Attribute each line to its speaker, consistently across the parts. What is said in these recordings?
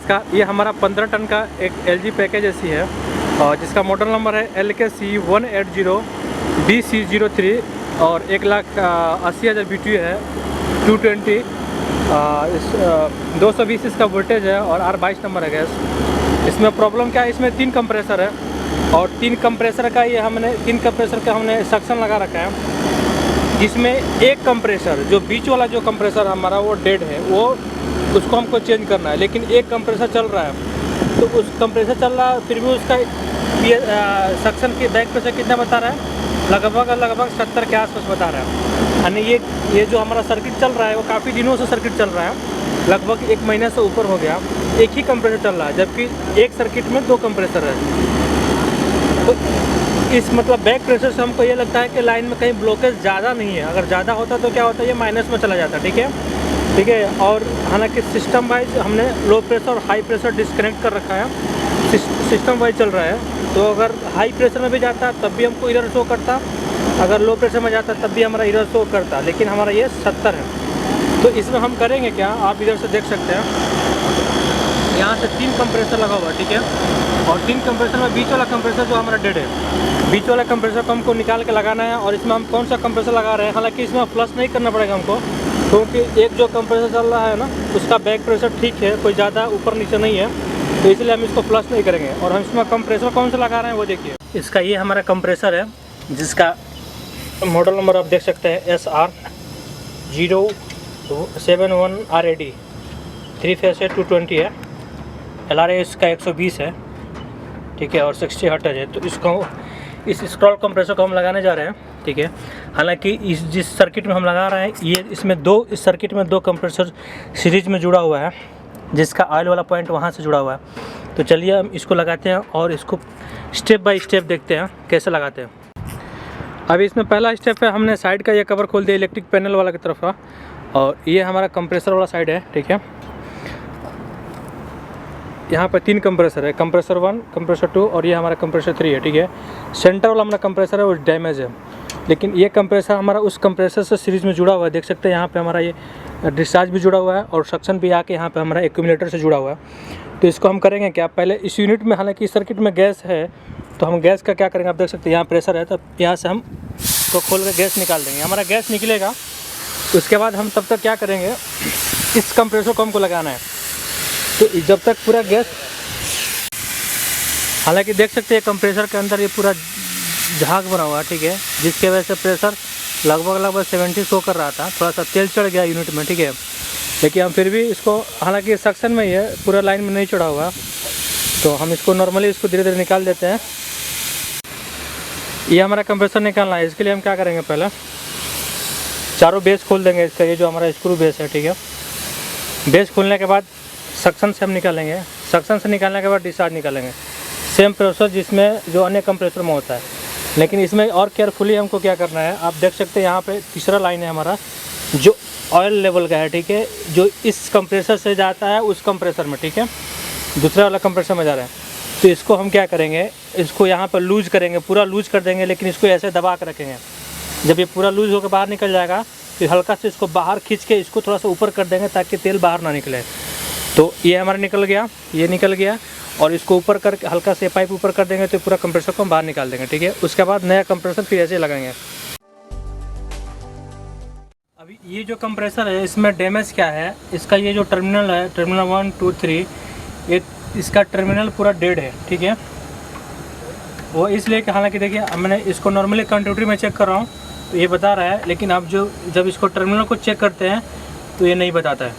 Speaker 1: इसका ये हमारा 15 टन का एक LG पैकेज एसी है और जिसका मॉडल नंबर है LKC180BC03 और 1,80,000 BTU है, 220 220 इसका वोल्टेज है और R22 नंबर है गैस। इसमें प्रॉब्लम क्या है, इसमें 3 कंप्रेसर है और 3 कंप्रेसर का हमने सक्शन लगा रखा है, जिसमें एक कंप्रेसर जो बीच वाला जो कंप्रेसर हमारा वो डेड है, वो उसको हमको चेंज करना है। लेकिन एक कंप्रेसर चल रहा है, तो उस कंप्रेसर चल रहा है फिर भी उसका सक्शन की बैक प्रेशर कितना बता रहा है, लगभग 70 के आसपास बता रहा है। यानी ये जो हमारा सर्किट चल रहा है वो काफ़ी दिनों से सर्किट चल रहा है, लगभग 1 महीने से ऊपर हो गया, एक ही कंप्रेसर चल रहा है, जबकि एक सर्किट में 2 कंप्रेसर है। तो इस मतलब बैक प्रेशर से हमको ये लगता है कि लाइन में कहीं ब्लॉकेज ज़्यादा नहीं है। अगर ज़्यादा होता तो क्या होता है, ये माइनस में चला जाता, ठीक है। और हालांकि सिस्टम वाइज हमने लो प्रेशर और हाई प्रेशर डिस्कनेक्ट कर रखा है, सिस्टम वाइज चल रहा है। तो अगर हाई प्रेशर में भी जाता तब भी हमको एरर शो करता, अगर लो प्रेशर में जाता तब भी हमारा एरर शो करता, लेकिन हमारा ये 70 है। तो इसमें हम करेंगे क्या, आप इधर से देख सकते हैं, यहाँ से 3 कंप्रेसर लगा हुआ है, ठीक है। और 3 कंप्रेसर में बीच वाला कंप्रेसर जो हमारा डेड है, बीच वाला कंप्रेसर को हमको निकाल के लगाना है। और इसमें हम कौन सा कंप्रेसर लगा रहे हैं, हालांकि इसमें फ्लश नहीं करना पड़ेगा हमको, क्योंकि एक जो कंप्रेसर चल रहा है ना, उसका बैक प्रेशर ठीक है, कोई ज़्यादा ऊपर नीचे नहीं है, तो इसलिए हम इसको फ्लश नहीं करेंगे। और हम इसमें कंप्रेसर कौन सा लगा रहे हैं वो देखिए, इसका ये हमारा कंप्रेसर है, जिसका मॉडल नंबर आप देख सकते हैं SR071RAD, 3 फेस है, 220 है, LRA इसका 120 है, ठीक है, और 60 हर्ट्ज है। तो इस स्क्रॉल कंप्रेसर को हम लगाने जा रहे हैं, ठीक है। हालांकि जिस सर्किट में हम लगा रहे हैं, इस सर्किट में 2 कंप्रेसर सीरीज में जुड़ा हुआ है, जिसका ऑयल वाला पॉइंट वहाँ से जुड़ा हुआ है। तो चलिए हम इसको लगाते हैं और इसको स्टेप बाय स्टेप देखते हैं कैसे लगाते हैं। अभी इसमें पहला स्टेप है, हमने साइड का ये कवर खोल दिया इलेक्ट्रिक पैनल वाला की तरफ का, और ये हमारा कंप्रेसर वाला साइड है, ठीक है। यहाँ पर 3 कंप्रेसर है, कंप्रेसर 1, कंप्रेसर 2 और ये हमारा कंप्रेसर 3 है, ठीक है। सेंटर वाला हमारा कंप्रेसर है वो डैमेज है, लेकिन ये कंप्रेसर हमारा उस कंप्रेसर से सीरीज़ में जुड़ा हुआ है, देख सकते हैं। यहाँ पे हमारा ये डिस्चार्ज भी जुड़ा हुआ है और सक्शन भी आके यहाँ पे हमारा एक्यूमुलेटर से जुड़ा हुआ है। तो इसको हम करेंगे क्या, पहले इस यूनिट में, हालांकि इस सर्किट में गैस है, तो हम गैस का क्या करेंगे, आप देख सकते हैं यहाँ प्रेशर है, तो यहाँ से हम तो खोल कर गैस निकाल देंगे। हमारा गैस निकलेगा, उसके बाद हम तब तक क्या करेंगे, इस कंप्रेसर को हमको लगाना है। तो जब तक पूरा गैस, हालांकि देख सकते हैं कंप्रेसर के अंदर ये पूरा झाग बना हुआ है, ठीक है, जिसके वजह से प्रेशर लगभग 70 शो कर रहा था, थोड़ा सा तेल चढ़ गया यूनिट में, ठीक है। लेकिन हम फिर भी इसको, हालांकि सक्शन में ही है, पूरा लाइन में नहीं चढ़ा हुआ, तो हम इसको नॉर्मली इसको धीरे धीरे निकाल देते हैं। ये हमारा कंप्रेसर निकालना है, इसके लिए हम क्या करेंगे, पहले चारों बेस खोल देंगे इसका, ये जो हमारा स्क्रू बेस है, ठीक है। बेस खोलने के बाद सक्शन से हम निकालेंगे, सक्शन से निकालने के बाद डिस्चार्ज निकालेंगे, सेम प्रोसेस जिसमें जो अन्य कंप्रेसर में होता है। लेकिन इसमें और केयरफुली हमको क्या करना है, आप देख सकते हैं यहाँ पे तीसरा लाइन है हमारा, जो ऑयल लेवल का है, ठीक है, जो इस कंप्रेसर से जाता है उस कंप्रेसर में, ठीक है, दूसरा वाला कंप्रेसर में जा रहा है। तो इसको हम क्या करेंगे, इसको यहाँ पर लूज करेंगे, पूरा लूज कर देंगे, लेकिन इसको ऐसे दबा कर रखेंगे। जब ये पूरा लूज होकर बाहर निकल जाएगा, तो हल्का से इसको बाहर खींच के इसको थोड़ा सा ऊपर कर देंगे, ताकि तेल बाहर ना निकले। तो ये हमारा निकल गया, ये निकल गया, और इसको ऊपर करके हल्का से पाइप ऊपर कर देंगे, तो पूरा कंप्रेसर को हम बाहर निकाल देंगे, ठीक है। उसके बाद नया कंप्रेसर फिर ऐसे लगाएंगे। अभी ये जो कंप्रेसर है, इसमें डैमेज क्या है, इसका ये जो टर्मिनल है, टर्मिनल 1, 2, 3, ये इसका टर्मिनल पूरा डेड है, ठीक है। वो इसलिए कि हालांकि देखिए, मैंने इसको नॉर्मली कंट्यूटरी में चेक कर रहा हूँ तो ये बता रहा है, लेकिन आप जब इसको टर्मिनल को चेक करते हैं तो ये नहीं बताता है,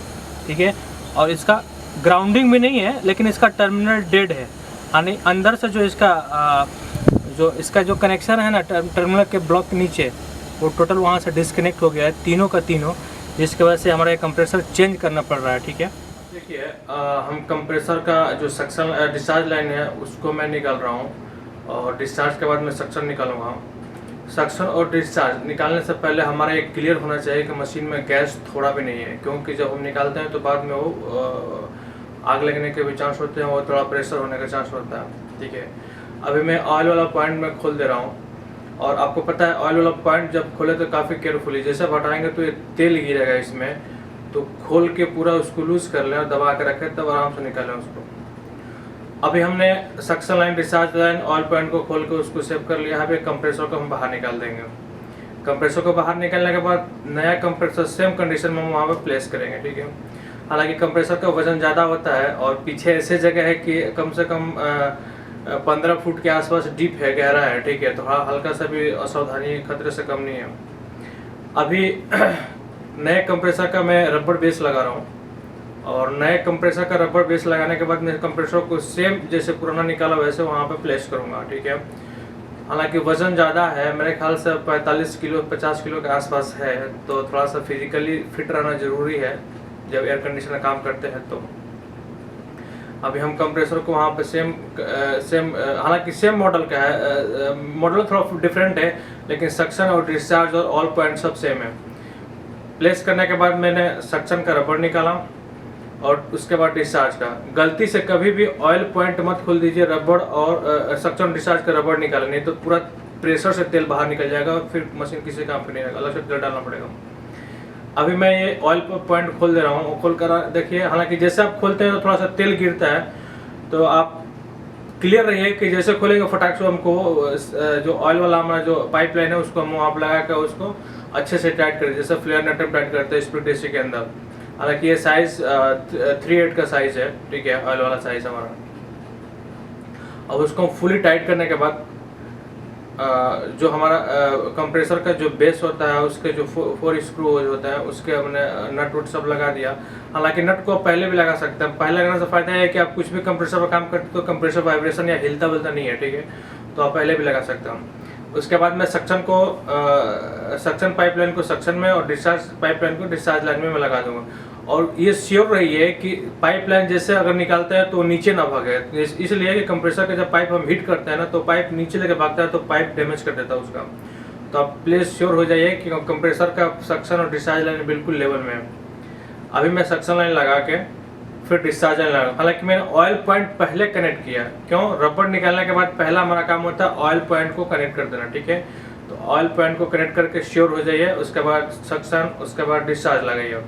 Speaker 1: ठीक है। और इसका ग्राउंडिंग भी नहीं है, लेकिन इसका टर्मिनल डेड है, यानी अंदर से जो इसका जो कनेक्शन है ना टर्मिनल के ब्लॉक के नीचे, वो टोटल वहाँ से डिस्कनेक्ट हो गया है, तीनों का तीनों, जिसकी वजह से हमारा कंप्रेसर चेंज करना पड़ रहा है, ठीक है। देखिए, हम कंप्रेसर का जो सक्शन डिस्चार्ज लाइन है उसको मैं निकाल रहा हूँ, और डिस्चार्ज के बाद मैं सक्शन निकालूंगा। सक्शन और डिस्चार्ज निकालने से पहले हमारा एक क्लियर होना चाहिए कि मशीन में गैस थोड़ा भी नहीं है, क्योंकि जब हम निकालते हैं तो बाद में वो आग लगने के भी चांस होते हैं और थोड़ा प्रेशर होने का चांस होता है, ठीक है। अभी मैं ऑयल वाला पॉइंट में खोल दे रहा हूँ, और आपको पता है ऑयल वाला पॉइंट जब खोले तो काफ़ी केयरफुली, जैसे हटाएंगे तो ये तेल गिरेगा इसमें, तो खोल के पूरा उसको लूज कर लें और दबा के रखें, तब आराम से निकालें उसको। अभी हमने suction line, discharge line, oil point को खोल के उसको सेव कर लिया। यहाँ पे कंप्रेसर को हम बाहर निकाल देंगे। कंप्रेसर को बाहर निकालने के बाद नया कंप्रेसर सेम कंडीशन में हम वहाँ पर प्लेस करेंगे, ठीक है। हालांकि कंप्रेसर का वजन ज़्यादा होता है और पीछे ऐसे जगह है कि कम से कम 15 फुट के आसपास डीप है, गहरा है, ठीक है। तो हल्का सा भी असावधानी खतरे से कम नहीं है। अभी नए कंप्रेसर का मैं रबर बेस लगा रहा हूँ, और नए कंप्रेसर का रबर बेस लगाने के बाद मैं कंप्रेसर को सेम जैसे पुराना निकाला वैसे वहाँ पे प्लेस करूँगा, ठीक है। हालांकि वज़न ज़्यादा है, मेरे ख्याल से 45 किलो 50 किलो के आसपास है, तो थोड़ा सा फिजिकली फिट रहना ज़रूरी है जब एयर कंडीशनर काम करते हैं। तो अभी हम कंप्रेसर को वहाँ पे सेम हालांकि सेम मॉडल का है, मॉडल थोड़ा डिफरेंट है, लेकिन सक्शन और डिस्चार्ज और ऑल पॉइंट सब सेम है। प्लेस करने के बाद मैंने सक्शन का रबर निकाला और उसके बाद डिस्चार्ज का। गलती से कभी भी ऑयल पॉइंट मत खोल दीजिए, रबर और सक्शन डिस्चार्ज का रबर निकालें, नहीं तो पूरा प्रेशर से तेल बाहर निकल जाएगा और फिर मशीन किसी काम पे नहीं रहेगा, अलग से तेल डालना पड़ेगा। अभी मैं ये ऑयल पॉइंट खोल दे रहा हूँ, खोल कर देखिए। हालांकि जैसे आप खोलते हैं तो थोड़ा सा तेल गिरता है, तो आप क्लियर रहिए कि जैसे खोलेंगे फटाक से हमको जो ऑयल वाला हमारा जो पाइपलाइन है उसको हम वहाँ पर लगा कर उसको अच्छे से टाइट करें, जैसे फ्लेयर नट टाइट करते हैं स्प्लिट एसी के अंदर। हालांकि ये साइज 3/8 का साइज है, ठीक है, ऑयल वाला साइज हमारा। अब उसको फुली टाइट करने के बाद जो हमारा कंप्रेसर का जो बेस होता है उसके जो 4 स्क्रू होता है उसके हमने नट वट सब लगा दिया। हालांकि नट को पहले भी लगा सकते हैं, पहले लगाने से फायदा है कि आप कुछ भी कंप्रेसर पर काम करते तो कंप्रेसर वाइब्रेशन या हिलता विलता नहीं है, ठीक है, तो आप पहले भी लगा सकते हैं। उसके बाद मैं सक्शन पाइपलाइन को सक्शन में और डिस्चार्ज पाइपलाइन को डिस्चार्ज लाइन में मैं लगा दूंगा। और ये श्योर रहिए कि पाइपलाइन जैसे अगर निकालते हैं तो नीचे ना भागे, इसलिए कि कंप्रेसर का जब पाइप हम हीट करते हैं ना तो पाइप नीचे लेके भागता है तो पाइप डैमेज कर देता है उसका। तो आप प्लीज श्योर हो जाइए कि कंप्रेसर का सक्शन और डिस्चार्ज लाइन बिल्कुल लेवल में है। अभी मैं सक्शन लाइन लगा के फिर डिस्चार्ज लाइन लगा। हालांकि मैंने ऑयल पॉइंट पहले कनेक्ट किया, क्यों? रबर निकालने के बाद पहला हमारा काम होता है ऑयल पॉइंट को कनेक्ट कर देना, ठीक है। तो ऑयल पॉइंट को कनेक्ट करके श्योर हो जाइए, उसके बाद सक्शन, उसके बाद डिस्चार्ज लगाइए।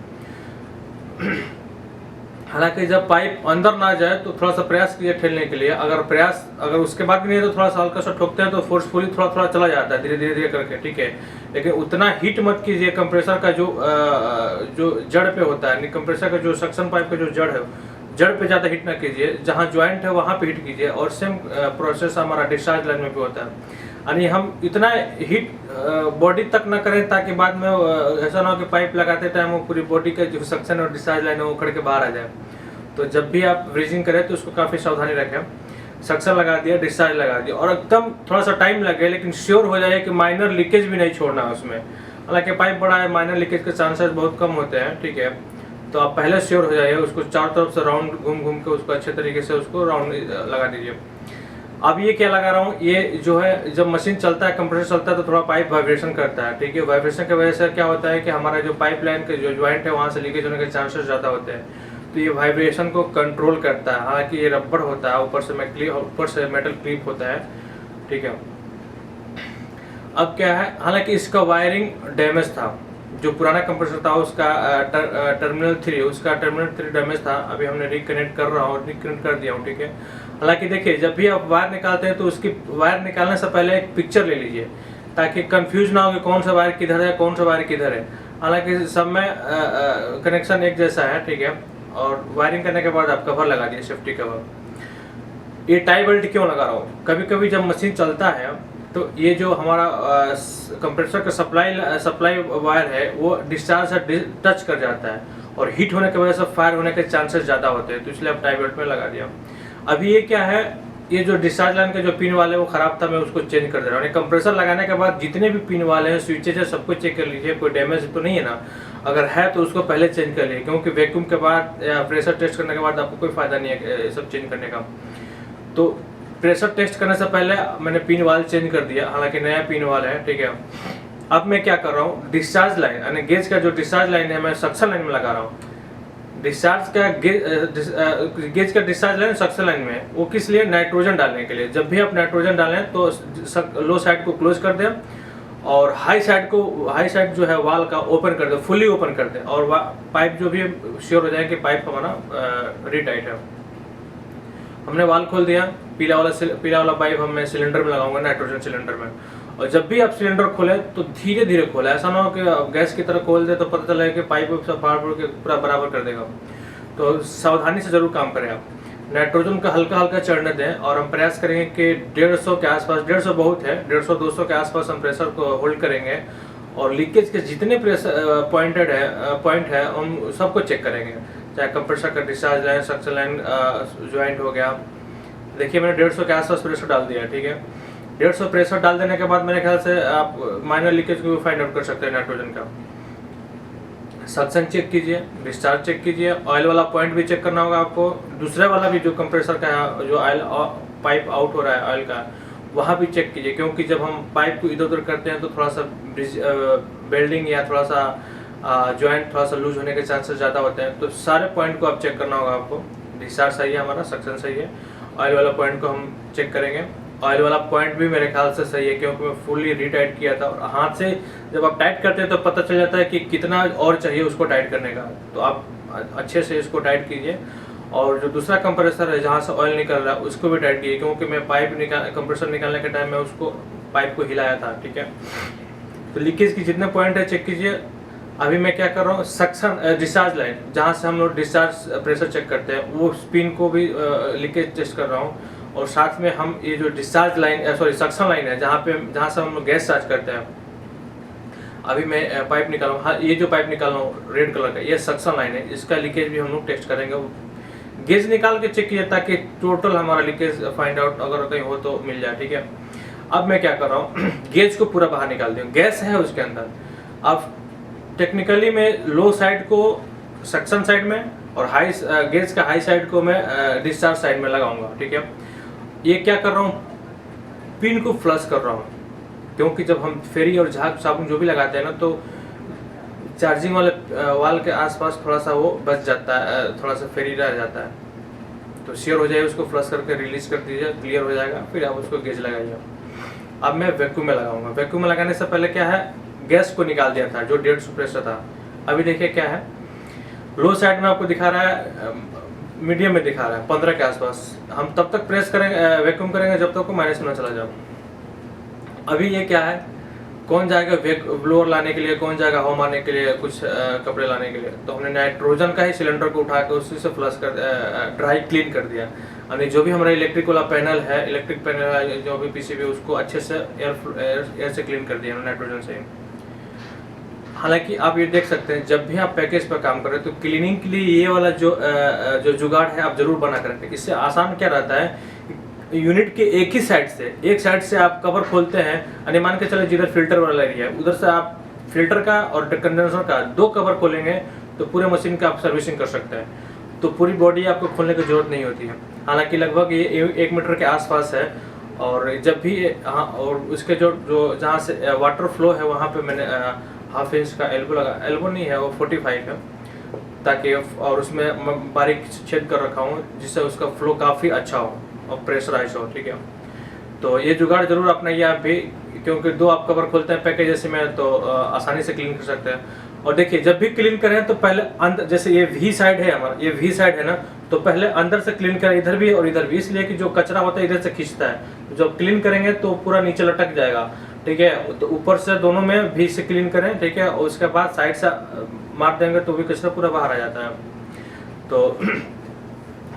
Speaker 1: हालांकि जब पाइप अंदर ना जाए तो थोड़ा सा प्रयास कीजिए ठेलने के लिए। अगर उसके बाद भी नहीं है तो थोड़ा सा हल्का सा ठोकते हैं तो फोर्सफुली थोड़ा थोड़ा चला जाता है, धीरे धीरे करके, ठीक है। लेकिन उतना हीट मत कीजिए। कंप्रेसर का जो जड़ पे होता है, कंप्रेसर का जो सक्शन पाइप का जो जड़ है, जड़ पे ज़्यादा हीट ना कीजिए, जहाँ ज्वाइंट है वहाँ पे हीट कीजिए। और सेम प्रोसेस हमारा डिस्चार्ज लाइन में भी होता है। यानी हम इतना हीट बॉडी तक ना करें ताकि बाद में ऐसा ना हो कि पाइप लगाते टाइम वो पूरी बॉडी का जो सक्शन और डिस्चार्ज लाइन है वो उखड़ के बाहर आ जाए। तो जब भी आप ब्रीजिंग करें तो उसको काफ़ी सावधानी रखें। सक्शन लगा दिया, डिस्चार्ज लगा दिया, और एकदम थोड़ा सा टाइम लगे लेकिन श्योर हो जाए कि माइनर लीकेज भी नहीं छोड़ना है उसमें। हालांकि पाइप बड़ा है, माइनर लीकेज के चांसेस बहुत कम होते हैं, ठीक है। तो आप पहले श्योर हो जाइए, उसको चारों तरफ से राउंड घूम के उसको अच्छे तरीके से उसको राउंड लगा दीजिए। अब ये क्या लगा रहा हूँ, ये जो है जब मशीन चलता है, कंप्रेसर चलता है तो थोड़ा पाइप वाइब्रेशन करता है, ठीक है। वाइब्रेशन की वजह से क्या होता है कि हमारा जो पाइपलाइन के जो ज्वाइंट है वहाँ से लीकेज होने के चांसेस ज़्यादा होते हैं। तो ये वाइब्रेशन को कंट्रोल करता है। हालांकि ये रबर होता है, ऊपर से मेटल क्लिप होता है, ठीक है। अब क्या है, हालांकि इसका वायरिंग डैमेज था, जो पुराना कंप्रेसर था उसका टर्मिनल 3 डैमेज था। अभी हमने रिकनेक्ट कर रहा हूँ, रिकनेक्ट कर दिया हूँ, ठीक है। हालांकि देखिए, जब भी आप वायर निकालते हैं तो उसकी वायर निकालने से पहले एक पिक्चर ले लीजिए ताकि कंफ्यूज ना हो कि कौन सा वायर किधर है, कौन सा वायर किधर है। हालांकि सब में कनेक्शन एक जैसा है, ठीक है। और वायरिंग करने के बाद आप कवर लगा दिए, सेफ्टी कवर। ये टाई बेल्ट क्यों लगा रहा हूँ, कभी कभी जब मशीन चलता है तो ये जो हमारा कंप्रेसर का सप्लाई वायर है वो डिस्चार्ज से टच कर जाता है और हीट होने की वजह से फायर होने के चांसेस ज़्यादा होते हैं, तो इसलिए अब टाई बेल्ट में लगा दिया। अभी ये क्या है, ये जो डिस्चार्ज लाइन के जो पिन वाले वो ख़राब था, मैं उसको चेंज कर दे रहा हूँ। कंप्रेसर लगाने के बाद जितने भी पिन वाले हैं, स्विचेज है, सबको चेक कर लीजिए, कोई डैमेज तो नहीं है ना। अगर है तो उसको पहले चेंज कर लीजिए, क्योंकि वैक्यूम के बाद या प्रेशर टेस्ट करने के बाद आपको कोई फ़ायदा नहीं है सब चेंज करने का। तो प्रेशर टेस्ट करने से पहले मैंने पिन वाल चेंज कर दिया, हालांकि नया पिन वाल है, ठीक है। अब मैं क्या कर रहा हूँ, डिस्चार्ज लाइन यानी गेज का जो डिस्चार्ज लाइन है मैं सक्शन लाइन में लगा रहा हूँ। डिस्चार्ज का गेज का डिस्चार्ज लाइन सक्शन लाइन में, वो किस लिए, नाइट्रोजन डालने के लिए। जब भी आप नाइट्रोजन डालें तो लो साइड को क्लोज कर दें और हाई साइड जो है वाल का ओपन कर दे, फुली ओपन कर दे, और पाइप जो भी श्योर हो जाए कि पाइप हमारा रीटाइट है। हमने वाल खोल दिया, पीला वाला पाइप मैं सिलेंडर में लगाऊंगा, नाइट्रोजन सिलेंडर में। और जब भी आप सिलेंडर खोले तो धीरे धीरे खोले, ऐसा ना हो कि गैस की तरह खोल दे तो पता चले कि पाइप सब फाड़ फूड़ के पूरा बराबर कर देगा। तो सावधानी से जरूर काम करें आप। नाइट्रोजन का हल्का हल्का चढ़ने दें और हम प्रयास करेंगे कि 150 के आसपास, 150 बहुत है, 150-200 के आसपास हम प्रेशर को होल्ड करेंगे। और लीकेज के जितने प्रेशर पॉइंट है हम सबको चेक करेंगे, चाहे कंप्रेसर का discharge line, suction line joint हो गया। देखिए मैंने 150 के आसपास प्रेशर डाल दिया, ठीक है। 150 प्रेशर डाल देने के बाद मेरे ख्याल से आप माइनर लीकेज को भी फाइंड आउट कर सकते हैं नाइट्रोजन का। सक्शन चेक कीजिए, डिस्चार्ज चेक कीजिए, ऑयल वाला पॉइंट भी चेक करना होगा आपको। दूसरे वाला भी जो कंप्रेसर का है, जो ऑयल पाइप आउट हो रहा है ऑयल का, वहाँ भी चेक कीजिए, क्योंकि जब हम पाइप को इधर उधर करते हैं तो थोड़ा सा बेल्डिंग या थोड़ा सा जॉइंट थोड़ा सा लूज होने के चांसेस ज़्यादा होते हैं। तो सारे पॉइंट को आप चेक करना होगा आपको। डिस्चार्ज सही है हमारा, सक्शन सही है, ऑयल वाला पॉइंट को हम चेक करेंगे। ऑयल वाला पॉइंट भी मेरे ख्याल से सही है, क्योंकि मैं फुली रीटाइट किया था। और हाथ से जब आप टाइट करते हैं तो पता चल जाता है कि कितना और चाहिए उसको टाइट करने का। तो आप अच्छे से इसको टाइट कीजिए। और जो दूसरा कंप्रेसर है जहाँ से ऑयल निकल रहा है उसको भी टाइट कीजिए, क्योंकि मैं कंप्रेसर निकालने के टाइम में उसको पाइप को हिलाया था, ठीक है। तो लीकेज की जितने पॉइंट है चेक कीजिए। अभी मैं क्या कर रहा हूँ, सक्शन डिस्चार्ज लाइन जहाँ से हम लोग डिस्चार्ज प्रेशर चेक करते हैं, वो स्पिन को भी लीकेज टेस्ट कर रहा हूँ। और साथ में हम ये जो डिस्चार्ज लाइन सक्शन लाइन है जहाँ से हम लोग गैस चार्ज करते हैं, अभी मैं पाइप निकाल रहा हूँ। हाँ, ये जो पाइप निकाल रहा हूँ रेड कलर का, ये सक्शन लाइन है, इसका लीकेज भी हम लोग टेस्ट करेंगे। गेज निकाल के चेक किया ताकि टोटल हमारा लीकेज फाइंड आउट अगर कहीं हो तो मिल जाए, ठीक है। अब मैं क्या कर रहा हूँ, गेज को पूरा बाहर निकाल दूँ, गैस है उसके अंदर। अब टेक्निकली मैं लो साइड को सक्शन साइड में और हाई गेज का हाई साइड को मैं डिस्चार्ज साइड में लगाऊंगा, ठीक है। ये क्या कर रहा हूँ, पिन को फ्लश कर रहा हूँ, क्योंकि जब हम फेरी और झाग साबुन जो भी लगाते हैं ना, तो चार्जिंग वाले वाल के आसपास थोड़ा सा वो बच जाता है, थोड़ा सा फेरी रह जाता है। तो शेयर हो जाए, उसको फ्लश करके रिलीज कर दीजिए, क्लियर हो जाएगा, फिर आप उसको गेज लगाइए। अब मैं वैक्यूम में लगाऊंगा। वैक्यूम में लगाने से पहले क्या है, गैस को निकाल दिया था जो 150 प्रेशर था। अभी देखिए क्या है, लो साइड में आपको दिखा रहा है, मीडियम में दिखा रहा है 15 के आसपास। हम तब तक प्रेस करेंगे, वैक्यूम करेंगे जब तक माइनस में चला जाओ। अभी ये क्या है, कौन जाएगा ब्लोअर लाने के लिए, कौन जाएगा हवा मारने के लिए, कुछ कपड़े लाने के लिए। तो हमने नाइट्रोजन का ही सिलेंडर को उठा के उसी से फ्लश कर ड्राई क्लीन कर दिया। यानी जो भी हमारा इलेक्ट्रिक वाला पैनल है, इलेक्ट्रिक पैनल है, जो भी पीसीबी, उसको अच्छे से एयर से क्लीन कर दिया नाइट्रोजन से। हालांकि आप ये देख सकते हैं, जब भी आप पैकेज पर काम कर रहे हैं तो क्लीनिंग के लिए ये वाला जो जुगाड़ है आप जरूर बना कर रखें। इससे आसान क्या रहता है, यूनिट के एक ही एक साइड से आप कवर खोलते हैं, यानी मान के चले जिधर फिल्टर वाला एरिया है उधर से आप फिल्टर का और कंडेंसर का 2 कवर खोलेंगे तो पूरे मशीन का आप सर्विसिंग कर सकते हैं। तो पूरी बॉडी आपको खोलने की जरूरत नहीं होती है। हालांकि लगभग ये 1 मीटर के आसपास है। और जब भी हाँ, और उसके जो जहाँ से वाटर फ्लो है वहाँ पे मैंने ½ इंच का एल्बो लगा, एल्बो नहीं है वो 45 है, ताकि और उसमें बारीक छेद कर रखा हूँ जिससे उसका फ्लो काफ़ी अच्छा हो और प्रेशराइज हो, ठीक है। तो ये जुगाड़ जरूर अपनाइए आप भी, क्योंकि 2 आप कवर खोलते हैं पैकेज जैसे में तो आसानी से क्लीन कर सकते हैं। और देखिए जब भी क्लीन करें तो पहले अंदर, जैसे ये वी साइड है हमारा, ये वी साइड है ना, तो पहले अंदर से क्लीन करें, इधर भी और इधर भी, इसलिए कि जो कचरा होता है इधर से खींचता है। जब क्लीन करेंगे तो पूरा नीचे लटक जाएगा, ठीक है। तो ऊपर से दोनों में वी से क्लीन करें, ठीक है। और उसके बाद साइड से मार देंगे तो भी कचरा पूरा बाहर आ जाता है। तो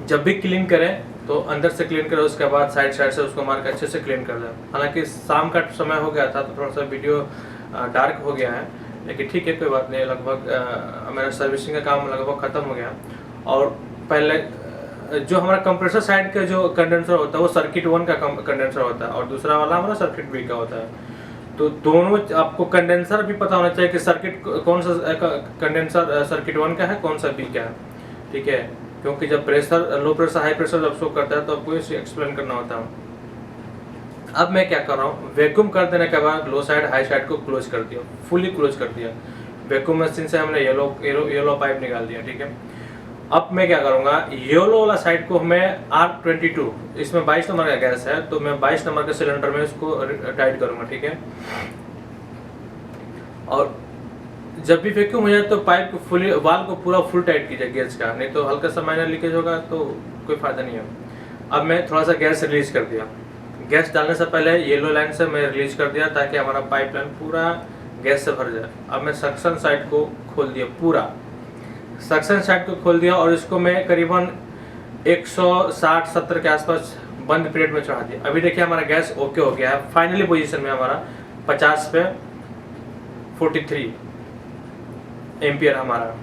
Speaker 1: जब भी क्लीन करें तो अंदर से क्लीन करें, उसके बाद साइड से उसको मार के अच्छे से क्लीन कर दें। हालांकि शाम का समय हो गया था तो थोड़ा सा वीडियो डार्क हो गया है, लेकिन ठीक है, कोई बात नहीं। लगभग मेरा सर्विसिंग का काम लगभग ख़त्म हो गया। और पहले जो हमारा कंप्रेसर साइड का जो कंडेंसर होता है वो सर्किट 1 का कंडेंसर होता है और दूसरा वाला हमारा सर्किट B का होता है। तो दोनों आपको कंडेंसर भी पता होना चाहिए कि सर्किट कौन सा कंडेंसर सर्किट 1 का है, कौन सा B का है, ठीक है। क्योंकि जब pressure low pressure high pressure जब शो करता है तो आपको इसे एक्सप्लेन करना होता है। अब मैं क्या कर रहा हूँ, वैक्यूम कर देने के बाद लो साइड हाई साइड को क्लोज कर दिया, फुली क्लोज कर दिया। वैक्यूम मशीन से हमने येलो पाइप निकाल दिया, ठीक है। अब मैं क्या करूँगा, येलो वाला साइड को मैं R22, इसमें 22 नंबर का गैस है तो मैं 22 नंबर के सिलेंडर में इसको टाइट करूँगा, ठीक है। और जब भी वैक्यूम हो जाए तो पाइप को फुली वाल को पूरा फुल टाइट कीजिए गैस का, नहीं तो हल्का सा माइनर लीकेज होगा तो कोई फ़ायदा नहीं है। अब मैं थोड़ा सा गैस रिलीज कर दिया, गैस डालने से पहले येलो लाइन से मैं रिलीज कर दिया ताकि हमारा पाइप लाइन पूरा गैस से भर जाए। अब मैं सक्शन साइड को खोल दिया, पूरा सक्शन साइड को खोल दिया और इसको मैं करीबन 160-70 के आसपास बंद पीरियड में चढ़ा दिया। अभी देखिए हमारा गैस ओके हो गया है, फाइनली पोजीशन में हमारा 50 पे 43 एम्पियर हमारा